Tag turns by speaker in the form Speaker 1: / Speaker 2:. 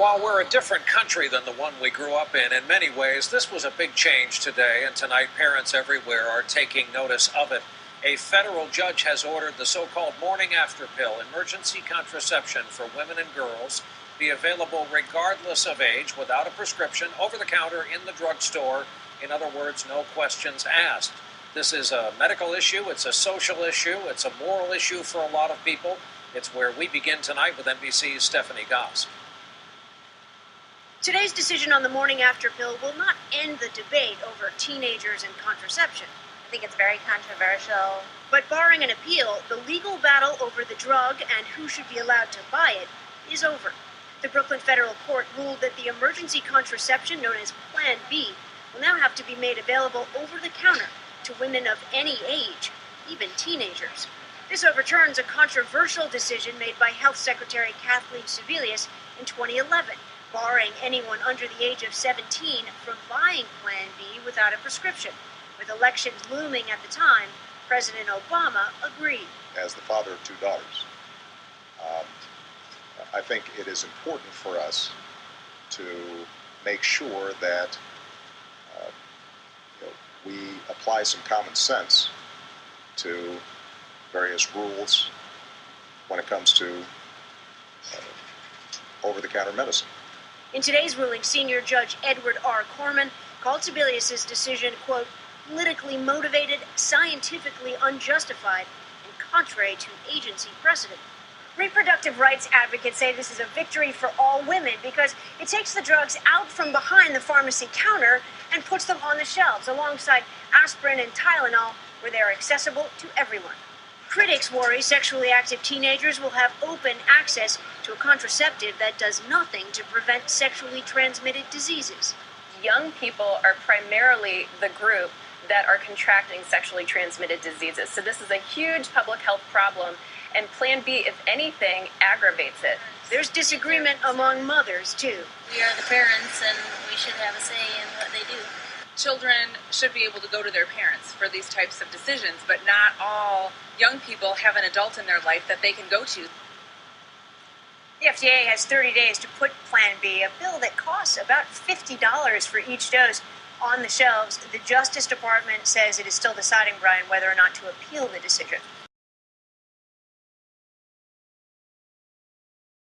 Speaker 1: while we're a different country than the one we grew up in many ways, this was a big change today, and tonight parents everywhere are taking notice of it. A federal judge has ordered the so-called morning after pill, emergency contraception for women and girls, be available regardless of age, without a prescription, over the counter, in the drugstore. In other words, no questions asked. This is a medical issue, it's a social issue, it's a moral issue for a lot of people. It's where we begin tonight with NBC's Stephanie Goss.
Speaker 2: Today's decision on the morning after pill will not end the debate over teenagers and contraception.
Speaker 3: I think it's very controversial.
Speaker 2: But barring an appeal, the legal battle over the drug and who should be allowed to buy it is over. The Brooklyn Federal Court ruled that the emergency contraception known as Plan B will now have to be made available over the counter to women of any age, even teenagers. This overturns a controversial decision made by Health Secretary Kathleen Sebelius in 2011, barring anyone under the age of 17 from buying Plan B without a prescription. With elections looming at the time, President Obama agreed.
Speaker 4: As the father of two daughters, I think it is important for us to make sure that we apply some common sense to various rules when it comes to over-the-counter medicine.
Speaker 2: In today's ruling, Senior Judge Edward R. Corman called Sebelius' decision, quote, politically motivated, scientifically unjustified, and contrary to agency precedent. Reproductive rights advocates say this is a victory for all women because it takes the drugs out from behind the pharmacy counter and puts them on the shelves alongside aspirin and Tylenol, where they are accessible to everyone. Critics worry sexually active teenagers will have open access to a contraceptive that does nothing to prevent sexually transmitted diseases.
Speaker 5: Young people are primarily the group that are contracting sexually transmitted diseases. So this is a huge public health problem, and Plan B, if anything, aggravates it.
Speaker 2: There's disagreement among mothers, too.
Speaker 3: We are the parents, and we should have a say in what they do.
Speaker 6: Children should be able to go to their parents for these types of decisions, but not all young people have an adult in their life that they can go to.
Speaker 2: The FDA has 30 days to put Plan B, a pill that costs about $50 for each dose, on the shelves. The Justice Department says it is still deciding, Brian, whether or not to appeal the decision.